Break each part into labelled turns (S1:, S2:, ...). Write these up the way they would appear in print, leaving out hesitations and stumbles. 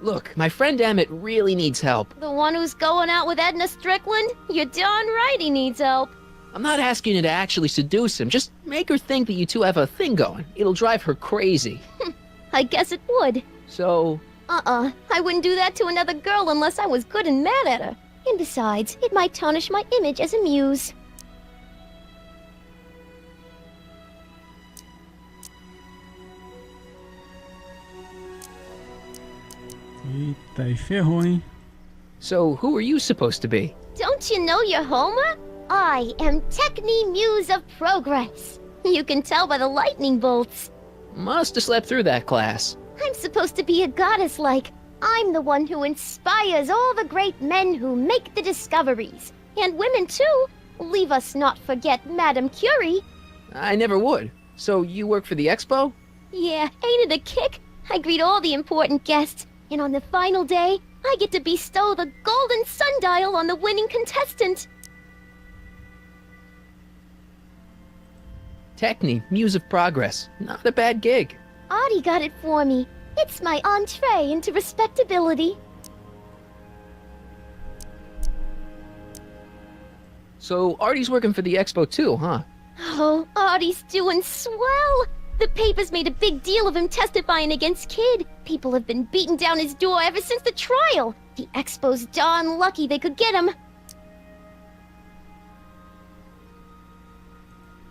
S1: Look, my friend Emmett really needs help.
S2: The one who's going out with Edna Strickland? You're darn right he needs help.
S1: I'm not asking you to actually seduce him, just make her think that you two have a thing going. It'll drive her crazy.
S2: I guess it would.
S1: So...
S2: I wouldn't do that to another girl unless I was good and mad at her. And besides, it might tarnish my image as a muse.
S3: Eita, aí ferrou, hein?
S1: So, who are you supposed to be?
S2: Don't you know you're Homer? I am Techne Muse of Progress. You can tell by the lightning bolts.
S1: Must have slept through that class.
S2: I'm supposed to be a goddess-like. I'm the one who inspires all the great men who make the discoveries. And women, too. Leave us not forget Madame Curie.
S1: I never would. So, you work for the expo?
S2: Yeah, ain't it a kick? I greet all the important guests. And on the final day, I get to bestow the golden sundial on the winning contestant.
S1: Techne, Muse of Progress. Not a bad gig.
S2: Audie got it for me. It's my entree into respectability.
S1: So, Artie's working for the expo too, huh?
S2: Oh, Audie's doing swell. The papers made a big deal of him testifying against Kid. People have been beating down his door ever since the trial. The expo's darn lucky they could get him.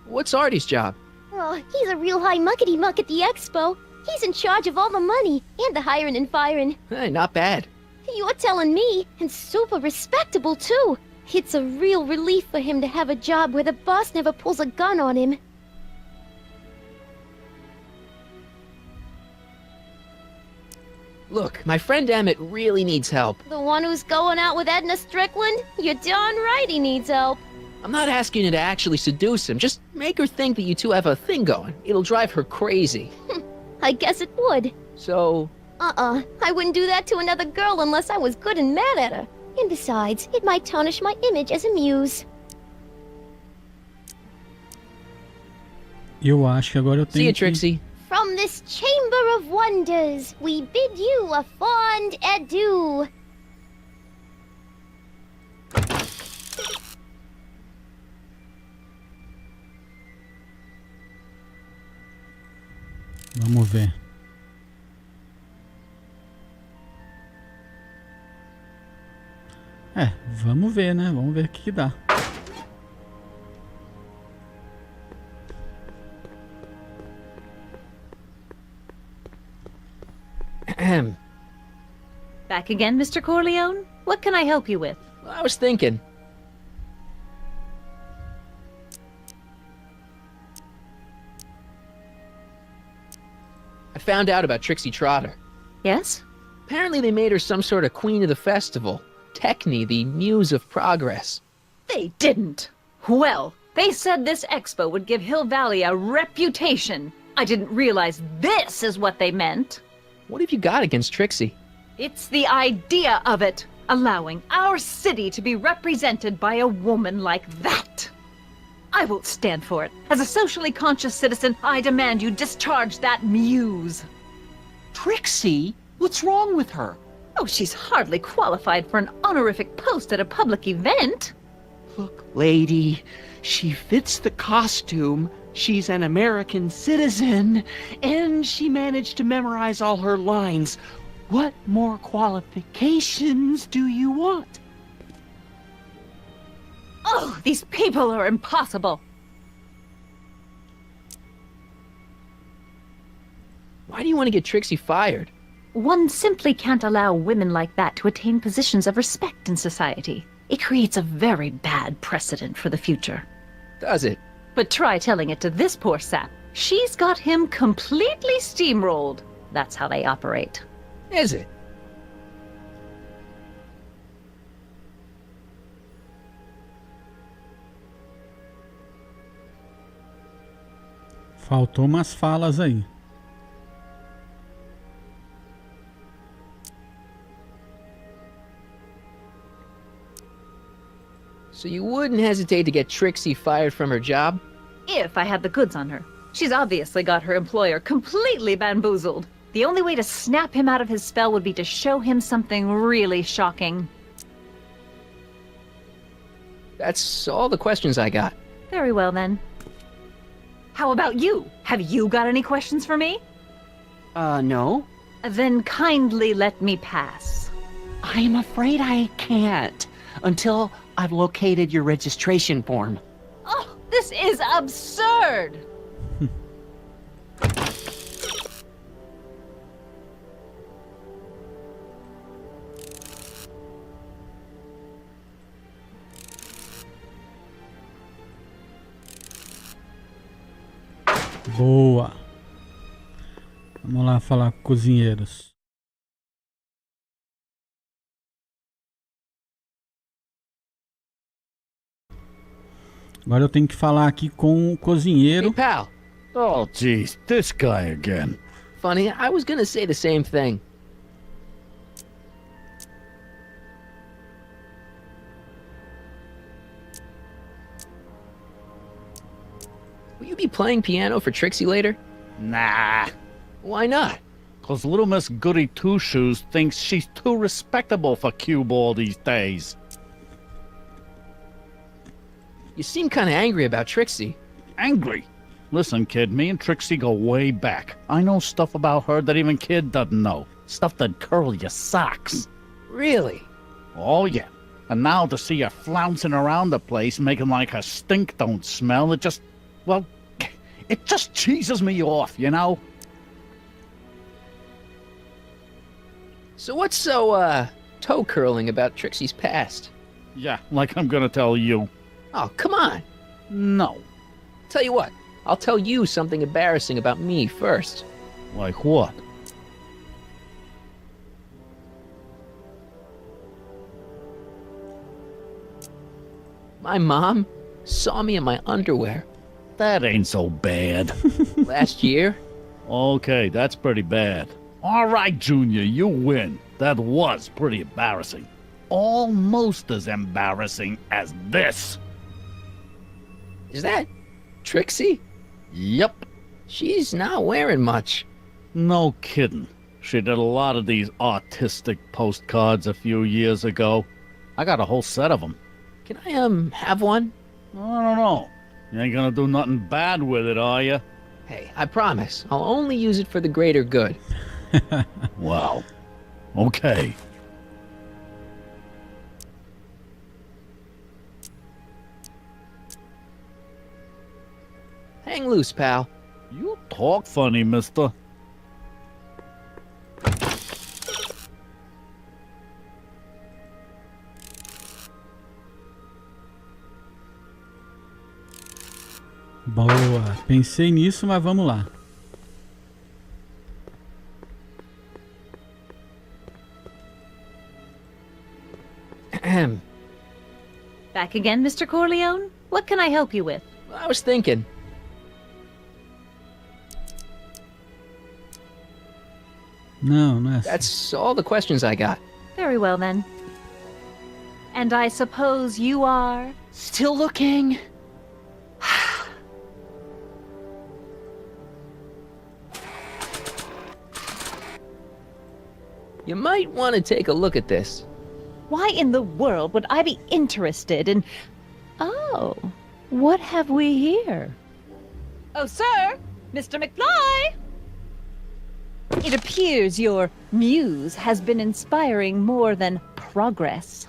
S1: What's Artie's job?
S2: Oh, he's a real high muckety-muck at the expo. He's in charge of all the money, and the hiring and firing.
S1: Hey, not bad.
S2: You're telling me, and super respectable, too. It's a real relief for him to have a job where the boss never pulls a gun on him.
S1: Look, my friend Emmett really needs help.
S2: The one who's going out with Edna Strickland? You're darn right he needs help.
S1: I'm not asking you to actually seduce him, just make her think that you two have a thing going. It'll drive her crazy.
S2: I guess it would.
S1: So...
S2: I wouldn't do that to another girl unless I was good and mad at her. And besides, it might tarnish my image as a muse.
S3: Eu acho que agora eu
S1: See you,
S3: tenho que...
S1: Trixie.
S2: From this chamber of wonders, we bid you a fond adieu.
S3: Vamos ver. É, vamos ver, né? Vamos ver o que dá.
S1: Ahem.
S4: Back again, Mr. Corleone? What can I help you with?
S1: I was thinking. I found out about Trixie Trotter.
S4: Yes?
S1: Apparently they made her some sort of queen of the festival. Techne, the Muse of Progress.
S4: They didn't. Well, they said this expo would give Hill Valley a reputation. I didn't realize this is what they meant.
S1: What have you got against Trixie?
S4: It's the idea of it, allowing our city to be represented by a woman like that. I won't stand for it. As a socially conscious citizen, I demand you discharge that muse.
S5: Trixie? What's wrong with her?
S4: Oh, she's hardly qualified for an honorific post at a public event.
S5: Look, lady, she fits the costume. She's an American citizen, and she managed to memorize all her lines. What more qualifications do you want?
S4: Oh, these people are impossible.
S1: Why do you want to get Trixie fired?
S4: One simply can't allow women like that to attain positions of respect in society. It creates a very bad precedent for the future.
S1: Does it?
S4: But try telling it to this poor sap. She's got him completely steamrolled. That's how they operate.
S1: Is it?
S3: Faltou umas falas aí.
S1: So you wouldn't hesitate to get Trixie fired from her job?
S4: If I had the goods on her. She's obviously got her employer completely bamboozled. The only way to snap him out of his spell would be to show him something really shocking.
S1: That's all the questions I got.
S4: Very well, then. How about you? Have you got any questions for me?
S5: No.
S4: Then kindly let me pass.
S5: I'm afraid I can't until I've located your registration form.
S4: Oh, this is absurd!
S3: Boa. Vamos lá falar com cozinheiros. Agora eu tenho que falar aqui com o cozinheiro.
S1: Hey, pal.
S6: Oh, geez, this guy again.
S1: Funny, I was gonna say the same thing. Will you be playing piano for Trixie later?
S6: Nah,
S1: Why not?
S6: 'cause little Miss Goody Two-Shoes thinks she's too respectable for cue ball these days.
S1: You seem kinda angry about Trixie.
S6: Angry. Listen, kid, me and Trixie go way back. I know stuff about her that even kid doesn't know. Stuff that curl your socks.
S1: Really?
S6: Oh, yeah. And now to see her flouncing around the place, making like her stink don't smell, it just, well, it just cheeses me off, you know?
S1: So what's so, toe curling about Trixie's past?
S6: Yeah, like I'm gonna tell you.
S1: Oh, come on.
S6: No.
S1: Tell you what, I'll tell you something embarrassing about me first.
S6: Like what?
S1: My mom saw me in my underwear
S6: That ain't so bad.
S1: last year.
S6: Okay, that's pretty bad. All right, Junior, you win. That was pretty embarrassing. Almost as embarrassing as this.
S1: Is that Trixie?
S6: Yep.
S1: She's not wearing much.
S6: No kidding. She did a lot of these artistic postcards a few years ago. I got a whole set of them.
S1: Can I, have one?
S6: I don't know. You ain't gonna do nothing bad with it, are you?
S1: Hey, I promise. I'll only use it for the greater good.
S6: Wow. Okay.
S1: Hang loose, pal.
S6: You talk funny, mister.
S3: Boa. Pensei nisso, mas vamos lá.
S1: Ahem.
S4: Back again, Mr. Corleone? What can I help you with?
S1: I was thinking.
S3: Não, não é assim.
S1: That's all the questions I got.
S4: Very well, then. And I suppose you are...
S5: Still looking?
S1: You might want to take a look at this.
S4: Why in the world would I be interested in... Oh, what have we here? Oh, sir! Mr. McFly! It appears your muse has been inspiring more than progress.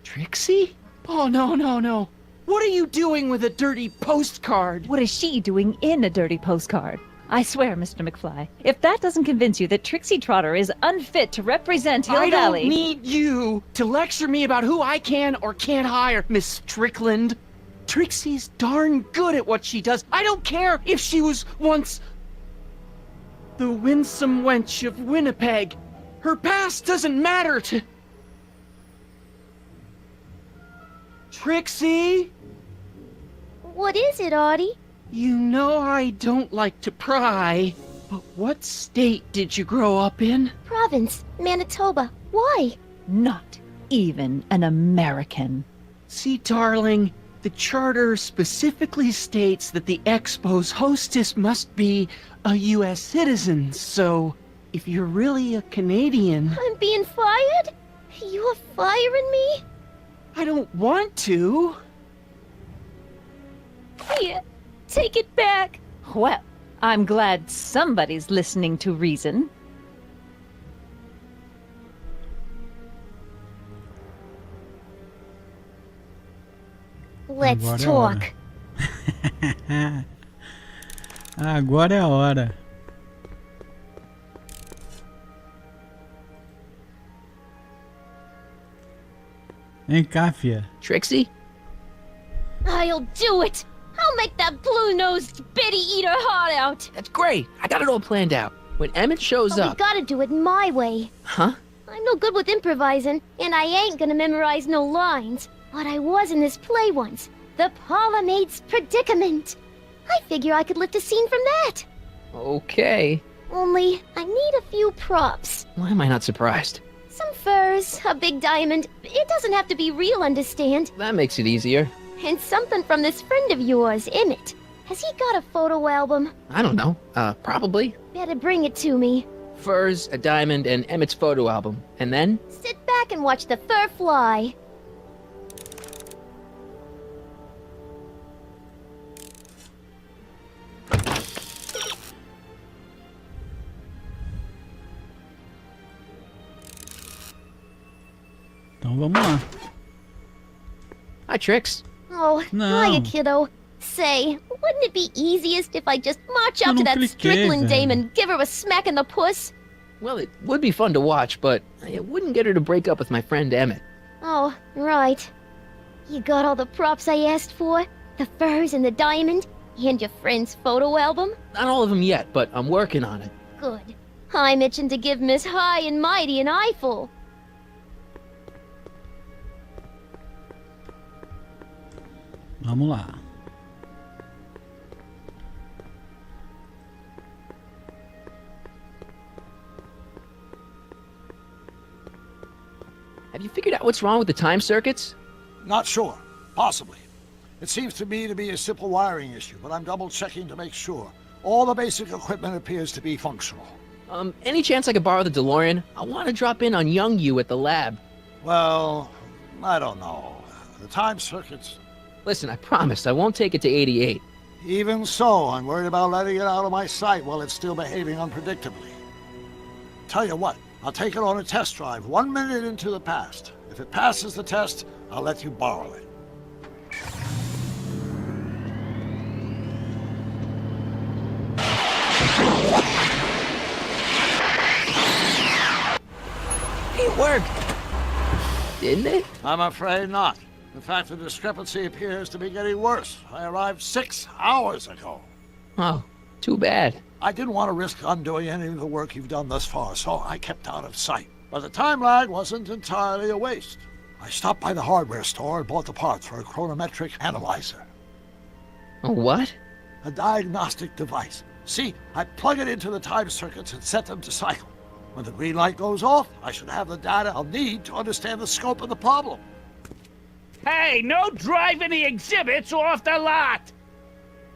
S5: Trixie? Oh, no, no, no. What are you doing with a dirty postcard?
S4: What is she doing in a dirty postcard? I swear, Mr. McFly, if that doesn't convince you that Trixie Trotter is unfit to represent Hill
S5: I
S4: Valley...
S5: don't need you to lecture me about who I can or can't hire, Miss Strickland. Trixie's darn good at what she does. I don't care if she was once the winsome wench of Winnipeg. Her past doesn't matter to... Trixie?
S2: What is it, Audie?
S5: You know I don't like to pry, but what state did you grow up in?
S2: Province, Manitoba. Why?
S4: Not even an American.
S5: See, darling, The charter specifically states that the Expo's hostess must be a U.S. citizen, so if you're really a Canadian...
S2: I'm being fired? You're firing me?
S5: I don't want to.
S2: Here, take it back.
S4: Well, I'm glad somebody's listening to reason.
S2: Let's
S3: Agora é
S2: talk.
S3: Agora é a hora. Vem cá, fia.
S1: Trixie?
S2: I'll do it. I'll make that blue-nosed bitty eat her heart out.
S1: That's great. I got it all planned out. When Emmett shows
S2: But we
S1: up...
S2: gotta do it my way.
S1: Huh?
S2: I'm no good with improvising, and I ain't gonna memorize no lines. But I was in this play once. The Parlourmaid's Predicament. I figure I could lift a scene from that.
S1: Okay.
S2: Only, I need a few props.
S1: Why am I not surprised?
S2: Some furs, a big diamond. It doesn't have to be real, understand?
S1: That makes it easier.
S2: And something from this friend of yours, Emmett. Has he got a photo album?
S1: I don't know. Probably.
S2: Better bring it to me.
S1: Furs, a diamond, and Emmett's photo album. And then?
S2: Sit back and watch the fur fly.
S3: Então vamos lá.
S1: Hi, Trix.
S2: Oh,
S3: No.
S2: hiya, kiddo. Say, wouldn't it be easiest if I just march
S3: Eu
S2: out to
S3: não
S2: that
S3: cliquei,
S2: Strickland dame
S3: velho.
S2: and give her a smack in the puss?
S1: Well, it would be fun to watch, but it wouldn't get her to break up with my friend Emmett.
S2: Oh, right. You got all the props I asked for? The furs and the diamond? And your friend's photo album?
S1: Not all of them yet, but I'm working on it.
S2: Good. I'm itching to give Miss High and Mighty an eyeful.
S3: Vamos lá.
S1: Have you figured out what's wrong with the time circuits?
S7: Not sure. Possibly. It seems to me to be a simple wiring issue, but I'm double-checking to make sure. All the basic equipment appears to be functional.
S1: Any chance I could borrow the DeLorean? I want to drop in on young you at the lab.
S7: Well, I don't know. The time circuits...
S1: Listen, I promise I won't take it to 88.
S7: Even so, I'm worried about letting it out of my sight while it's still behaving unpredictably. Tell you what, I'll take it on a test drive 1 minute into the past. If it passes the test, I'll let you borrow it.
S1: It worked! Didn't it?
S7: I'm afraid not. In fact, the discrepancy appears to be getting worse. I arrived 6 hours ago.
S1: Oh, too bad.
S7: I didn't want to risk undoing any of the work you've done thus far, so I kept out of sight. But the time lag wasn't entirely a waste. I stopped by the hardware store and bought the parts for a chronometric analyzer.
S1: A what?
S7: A diagnostic device. See, I plug it into the time circuits and set them to cycle. When the green light goes off, I should have the data I'll need to understand the scope of the problem.
S6: Hey, no driving the exhibits off the lot!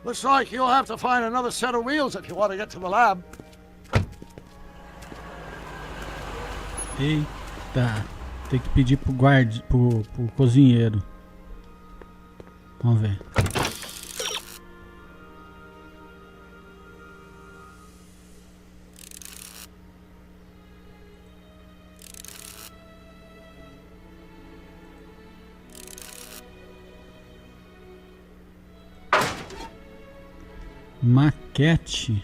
S7: Looks like you'll have to find another set of wheels if you want to get to the lab.
S3: Eita. Tem que pedir pro guarda, pro cozinheiro. Vamos ver. Maquete.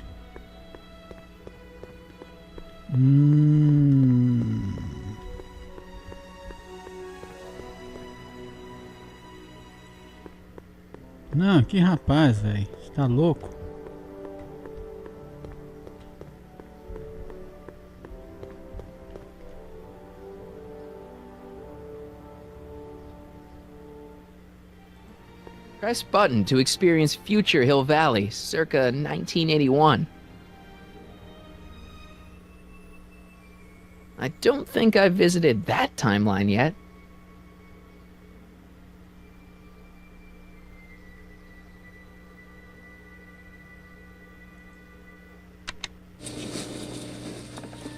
S3: Não, que rapaz, velho. Você tá louco?
S1: Press button to experience future Hill Valley, circa 1981. I don't think I've visited that timeline yet.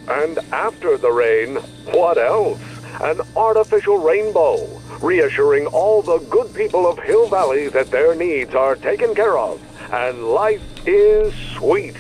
S8: And after the rain, what else? An artificial rainbow, reassuring all the good people of Hill Valley that their needs are taken care of, and life is sweet.